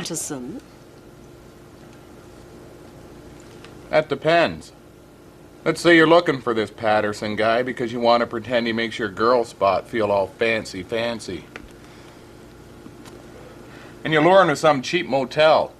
Patterson? That depends. Let's say you're looking for this Patterson guy because you want to pretend he makes your girl spot feel all fancy. And you lure him to some cheap motel.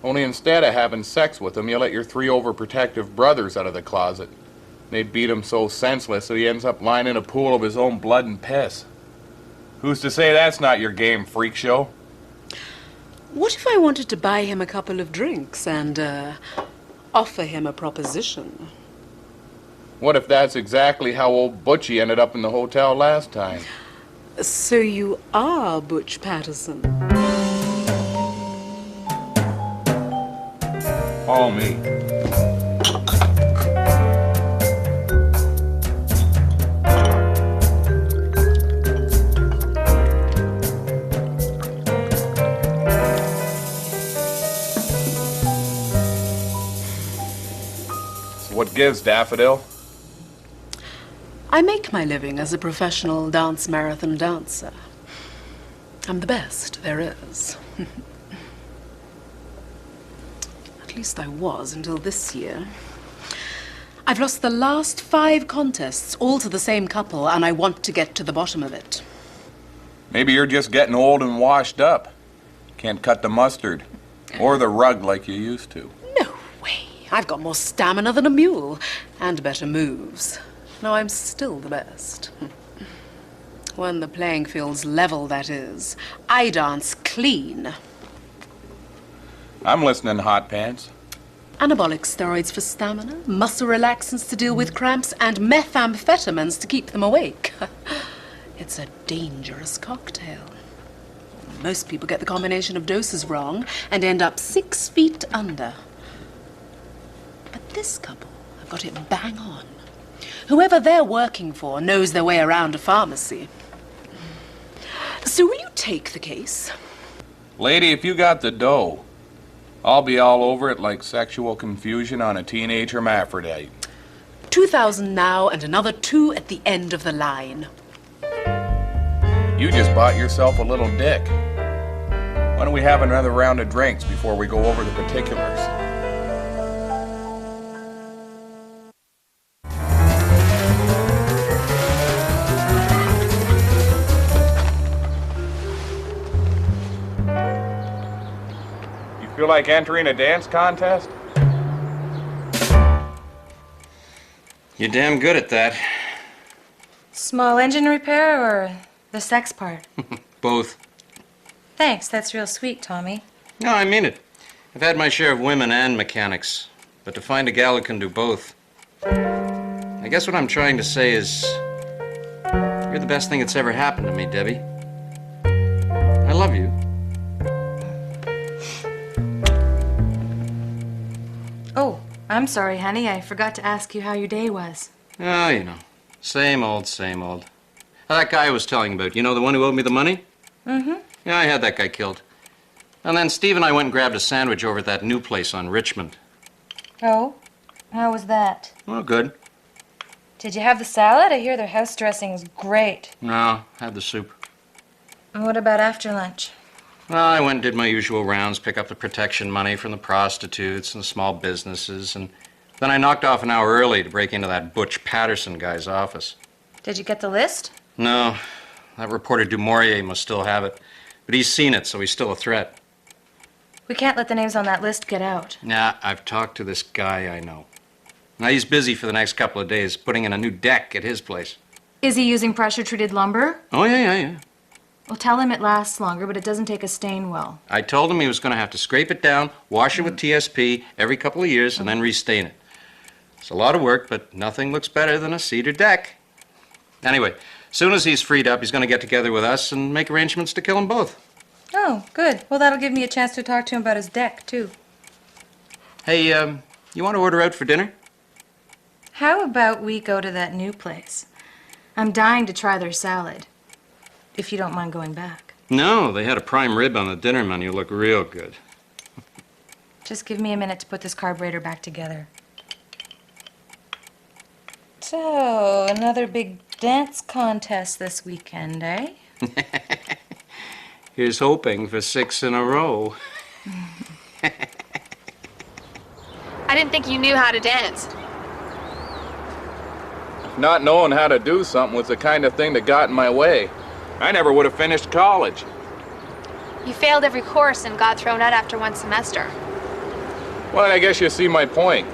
Only instead of having sex with him, you let your 3 overprotective brothers out of the closet. They'd beat him so senseless that he ends up lying in a pool of his own blood and piss. Who's to say that's not your game, freak show? What if I wanted to buy him a couple of drinks and, offer him a proposition? What if that's exactly how old Butchie ended up in the hotel last time? So you are Butch Patterson? Follow me. So what gives, Daffodil? I make my living as a professional dance marathon dancer. I'm the best there is. At least I was until this year. I've lost the last 5 contests, all to the same couple, and I want to get to the bottom of it. Maybe you're just getting old and washed up. Can't cut the mustard. Or the rug like you used to. No way. I've got more stamina than a mule. And better moves. No, I'm still the best. When the playing field's level, that is. I dance clean. I'm listening, hot pants. Anabolic steroids for stamina, muscle relaxants to deal with cramps, and methamphetamines to keep them awake. It's a dangerous cocktail. Most people get the combination of doses wrong and end up 6 feet under. But this couple have got it bang on. Whoever they're working for knows their way around a pharmacy. So will you take the case? Lady, if you got the dough, I'll be all over it like sexual confusion on a teenage hermaphrodite. 2,000 now and another 2 at the end of the line. You just bought yourself a little dick. Why don't we have another round of drinks before we go over the particulars? Feel like entering a dance contest? You're damn good at that. Small engine repair or the sex part? Both. Thanks, that's real sweet, Tommy. No, I mean it. I've had my share of women and mechanics, but to find a gal who can do both. I guess what I'm trying to say is, you're the best thing that's ever happened to me, Debbie. I love you. Oh, I'm sorry, honey. I forgot to ask you how your day was. Oh, you know. Same old, same old. That guy I was telling about, you know, the one who owed me the money? Mm-hmm. Yeah, I had that guy killed. And then Steve and I went and grabbed a sandwich over at that new place on Richmond. Oh? How was that? Oh, good. Did you have the salad? I hear their house dressing's great. No, had the soup. And what about after lunch? Well, I went and did my usual rounds, pick up the protection money from the prostitutes and the small businesses, and then I knocked off an hour early to break into that Butch Patterson guy's office. Did you get the list? No. That reporter Du Maurier must still have it. But he's seen it, so he's still a threat. We can't let the names on that list get out. Nah, I've talked to this guy I know. Now, he's busy for the next couple of days putting in a new deck at his place. Is he using pressure-treated lumber? Oh, yeah. Well, tell him it lasts longer, but it doesn't take a stain well. I told him he was going to have to scrape it down, wash it with TSP every couple of years, and then restain it. It's a lot of work, but nothing looks better than a cedar deck. Anyway, as soon as he's freed up, he's going to get together with us and make arrangements to kill them both. Oh, good. Well, that'll give me a chance to talk to him about his deck, too. Hey, you want to order out for dinner? How about we go to that new place? I'm dying to try their salad. If you don't mind going back. No, they had a prime rib on the dinner menu. Look real good. Just give me a minute to put this carburetor back together. So, another big dance contest this weekend, eh? Here's hoping for 6 in a row. I didn't think you knew how to dance. Not knowing how to do something was the kind of thing that got in my way. I never would have finished college. You failed every course and got thrown out after one semester. Well, I guess you see my point.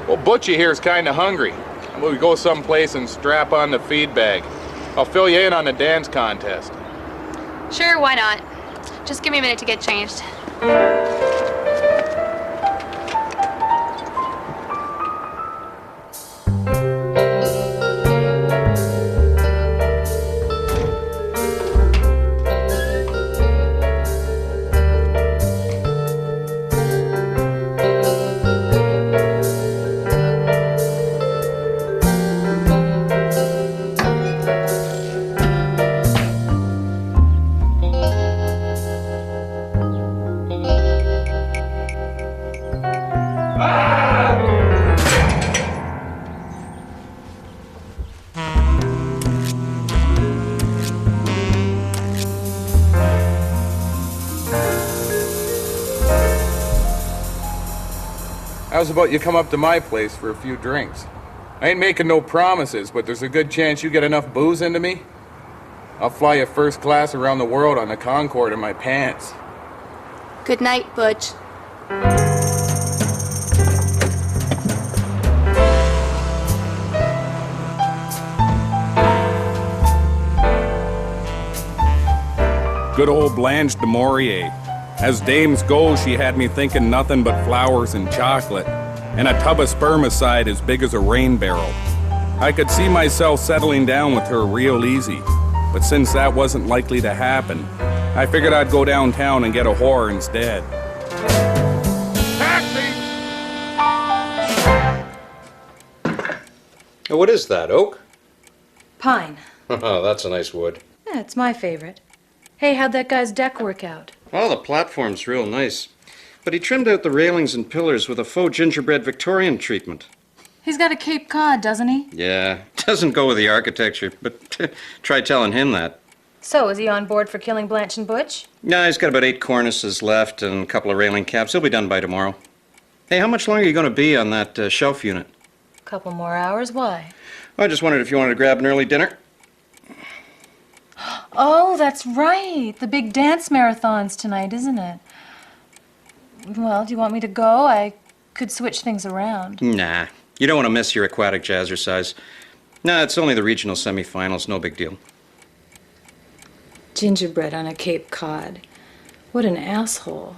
Well, Butchie here's kind of hungry. We'll go someplace and strap on the feed bag. I'll fill you in on the dance contest. Sure, why not? Just give me a minute to get changed. How's about you come up to my place for a few drinks? I ain't making no promises, but there's a good chance you get enough booze into me. I'll fly you first class around the world on the Concorde in my pants. Good night, Butch. Good old Blanche de Maurier. As dames go, she had me thinking nothing but flowers and chocolate, and a tub of spermicide as big as a rain barrel. I could see myself settling down with her real easy, but since that wasn't likely to happen, I figured I'd go downtown and get a whore instead. Oh, what is that, oak? Pine. Oh, that's a nice wood. Yeah, it's my favorite. Hey, how'd that guy's deck work out? Well, the platform's real nice. But he trimmed out the railings and pillars with a faux gingerbread Victorian treatment. He's got a Cape Cod, doesn't he? Yeah, doesn't go with the architecture, but try telling him that. So, is he on board for killing Blanche and Butch? No, he's got about 8 cornices left and a couple of railing caps. He'll be done by tomorrow. Hey, how much longer are you going to be on that shelf unit? Couple more hours, why? I just wondered if you wanted to grab an early dinner. Oh, that's right. The big dance marathon's tonight, isn't it? Well, do you want me to go? I could switch things around. Nah, you don't want to miss your aquatic jazzercise. Nah, it's only the regional semifinals, no big deal. Gingerbread on a Cape Cod. What an asshole.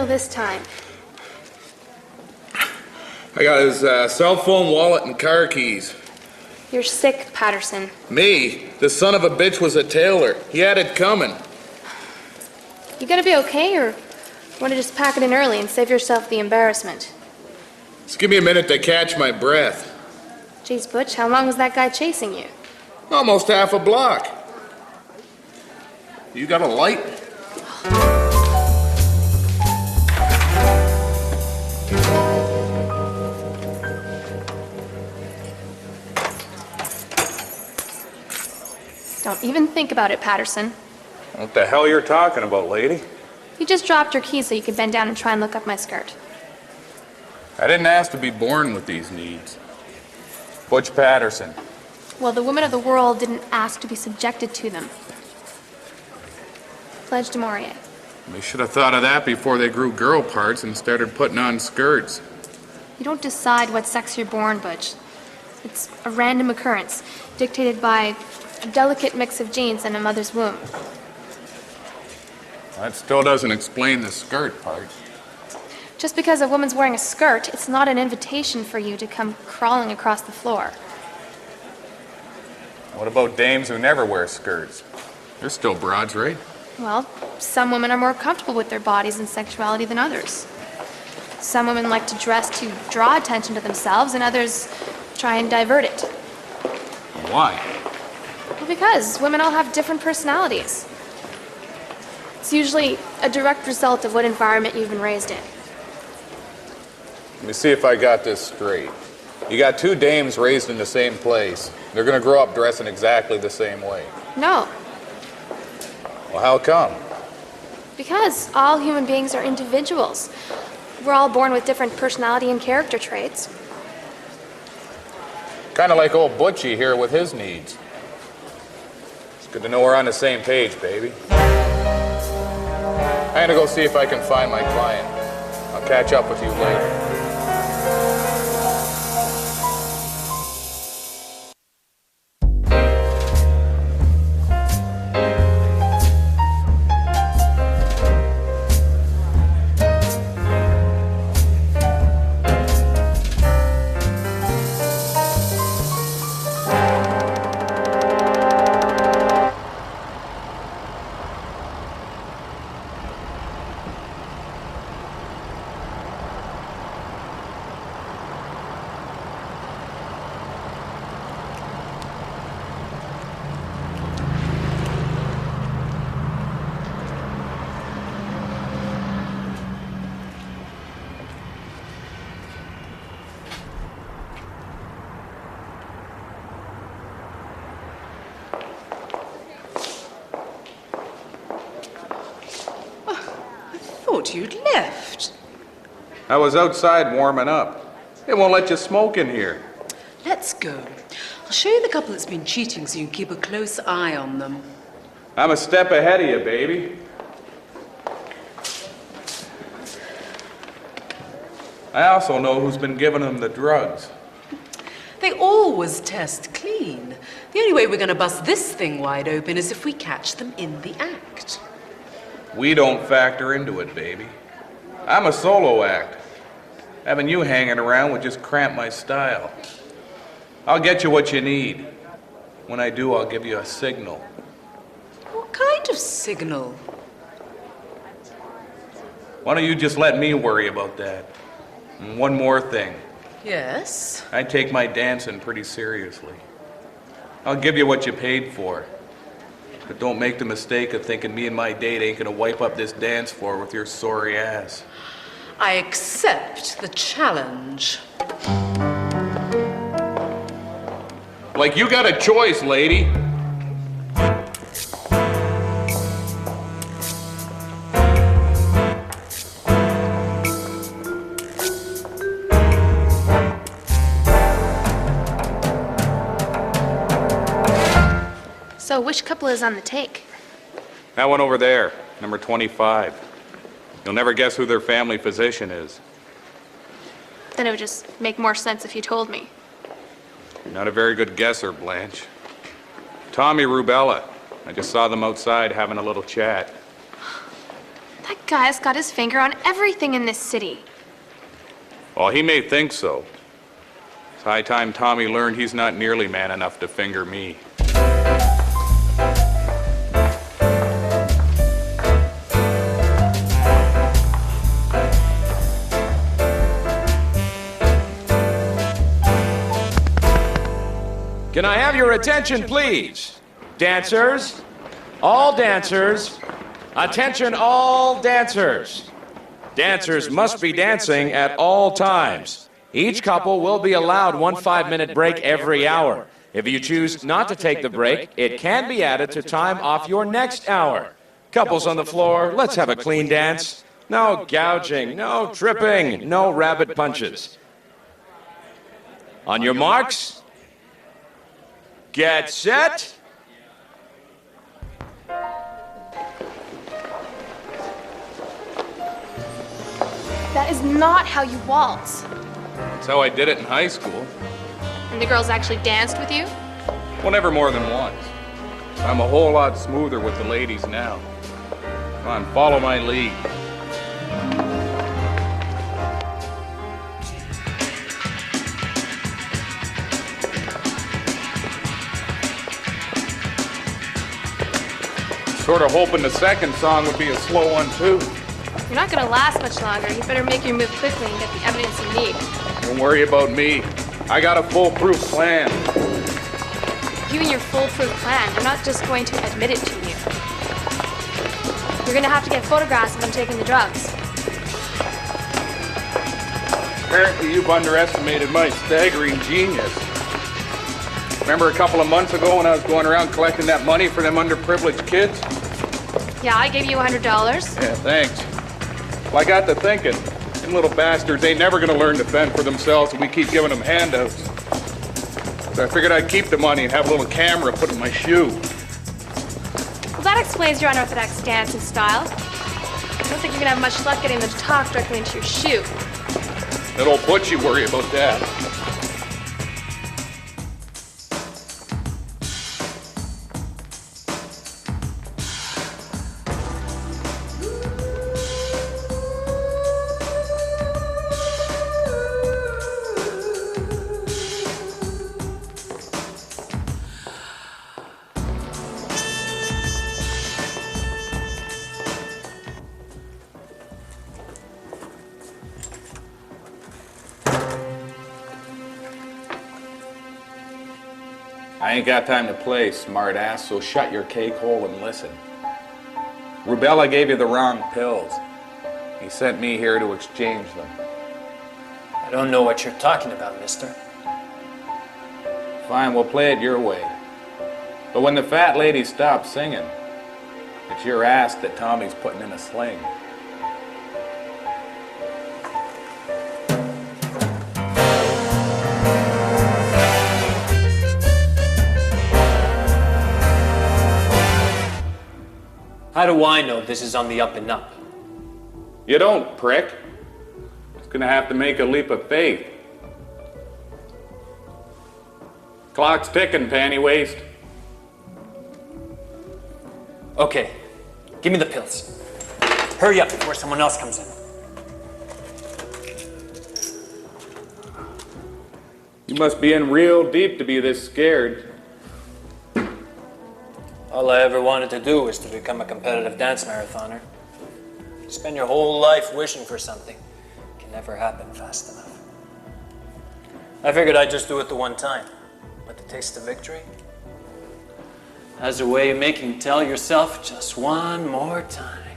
This time. I got his cell phone, wallet, and car keys. You're sick, Patterson. Me? The son of a bitch was a tailor. He had it coming. You gonna be okay, or want to just pack it in early and save yourself the embarrassment? Just give me a minute to catch my breath. Geez, Butch, how long was that guy chasing you? Almost half a block. You got a light? Don't even think about it, Patterson. What the hell you're talking about, lady? You just dropped your keys so you could bend down and try and look up my skirt. I didn't ask to be born with these needs. Butch Patterson. Well, the women of the world didn't ask to be subjected to them. Pledge de Maurier. They should have thought of that before they grew girl parts and started putting on skirts. You don't decide what sex you're born, Butch. It's a random occurrence, dictated by a delicate mix of genes in a mother's womb. That still doesn't explain the skirt part. Just because a woman's wearing a skirt, it's not an invitation for you to come crawling across the floor. What about dames who never wear skirts? They're still broads, right? Well, some women are more comfortable with their bodies and sexuality than others. Some women like to dress to draw attention to themselves, and others try and divert it. Why? Well, because women all have different personalities. It's usually a direct result of what environment you've been raised in. Let me see if I got this straight. You got two dames raised in the same place. They're gonna grow up dressing exactly the same way. No, Well, how come? because all human beings are individuals. We're all born with different personality and character traits. Kind of like old Butchie here with his needs. It's good to know we're on the same page, baby. I'm gonna go see if I can find my client. I'll catch up with you later. Thought you'd left. I was outside warming up. They won't let you smoke in here. Let's go. I'll show you the couple that's been cheating so you can keep a close eye on them. I'm a step ahead of you, baby. I also know who's been giving them the drugs. They always test clean. The only way we're going to bust this thing wide open is if we catch them in the act. We don't factor into it, baby. I'm a solo act. Having you hanging around would just cramp my style. I'll get you what you need. When I do, I'll give you a signal. What kind of signal? Why don't you just let me worry about that? And one more thing. Yes? I take my dancing pretty seriously. I'll give you what you paid for. But don't make the mistake of thinking me and my date ain't gonna wipe up this dance floor with your sorry ass. I accept the challenge. Like you got a choice, lady. So which couple is on the take? That one over there, number 25. You'll never guess who their family physician is. Then it would just make more sense if you told me. You're not a very good guesser, Blanche. Tommy Rubella. I just saw them outside having a little chat. That guy's got his finger on everything in this city. Well, he may think so. It's high time Tommy learned he's not nearly man enough to finger me. Can I have your attention, please? Dancers, all dancers, attention all dancers. Dancers must be dancing at all times. Each couple will be allowed 1 5-minute break every hour. If you choose not to take the break, it can be added to time off your next hour. Couples on the floor, let's have a clean dance. No gouging, no tripping, no rabbit punches. On your marks, get set. That is not how you waltz. That's how I did it in high school. And the girls actually danced with you? Well, never more than once. I'm a whole lot smoother with the ladies now. Come on, follow my lead. Sort of hoping the second song would be a slow one, too. You're not gonna last much longer. You better make your move quickly and get the evidence you need. Don't worry about me. I got a foolproof plan. You and your foolproof plan, I'm not just going to admit it to you. You're gonna have to get photographs of them taking the drugs. Apparently you've underestimated my staggering genius. Remember a couple of months ago when I was going around collecting that money for them underprivileged kids? Yeah, I gave you $100. Yeah, thanks. Well, I got to thinking, them little bastards ain't never gonna learn to fend for themselves if we keep giving them handouts. So I figured I'd keep the money and have a little camera put in my shoe. Well, that explains your unorthodox dance and style. I don't think you're gonna have much luck getting them to talk directly into your shoe. Let old Butchie worry about that. I ain't got time to play, smart ass, so shut your cake hole and listen. Rubella gave you the wrong pills. He sent me here to exchange them. I don't know what you're talking about, mister. Fine, we'll play it your way. But when the fat lady stops singing, it's your ass that Tommy's putting in a sling. How do I know this is on the up and up? You don't, prick. It's gonna have to make a leap of faith. Clock's ticking, panty waist. Okay, give me the pills. Hurry up before someone else comes in. You must be in real deep to be this scared. All I ever wanted to do was to become a competitive dance marathoner. Spend your whole life wishing for something. Can never happen fast enough. I figured I'd just do it the one time. But the taste of victory has a way of making you tell yourself just one more time.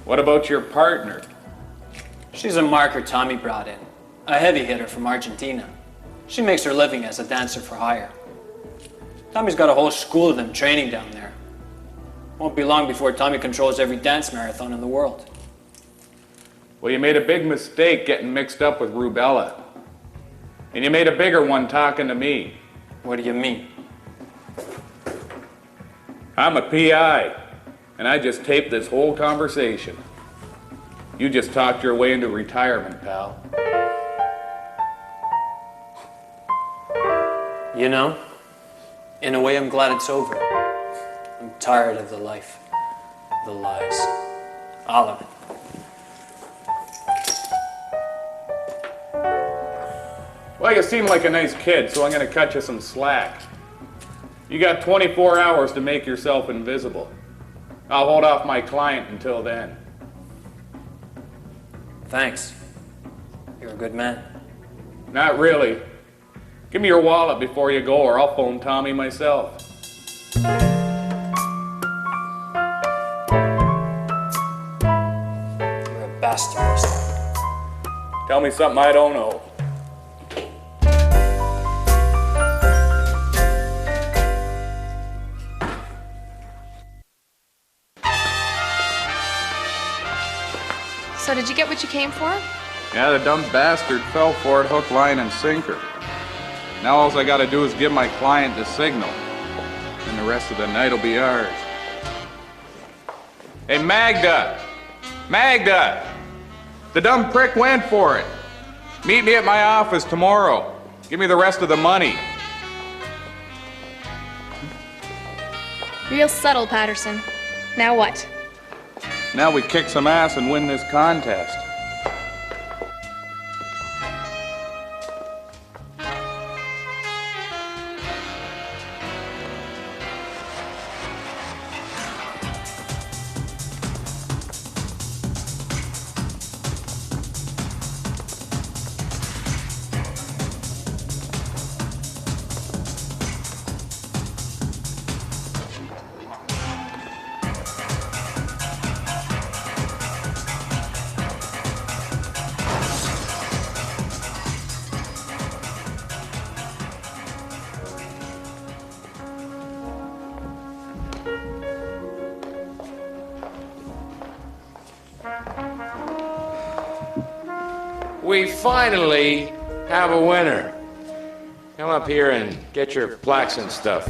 What about your partner? She's a marker Tommy brought in. A heavy hitter from Argentina. She makes her living as a dancer for hire. Tommy's got a whole school of them training down there. Won't be long before Tommy controls every dance marathon in the world. Well, you made a big mistake getting mixed up with Rubella. And you made a bigger one talking to me. What do you mean? I'm a PI, and I just taped this whole conversation. You just talked your way into retirement, pal. You know, in a way I'm glad it's over. I'm tired of the life, the lies, all of it. Well, you seem like a nice kid, so I'm gonna cut you some slack. You got 24 hours to make yourself invisible. I'll hold off my client until then. Thanks. You're a good man. Not really. Give me your wallet before you go, or I'll phone Tommy myself. You're a bastard, mister. Tell me something I don't know. So did you get what you came for? Yeah, the dumb bastard fell for it hook, line, and sinker. Now all I gotta do is give my client the signal. And the rest of the night will be ours. Hey, Magda! Magda! The dumb prick went for it. Meet me at my office tomorrow. Give me the rest of the money. Real subtle, Patterson. Now what? Now we kick some ass and win this contest. we finally have a winner. Come up here and get your plaques and stuff.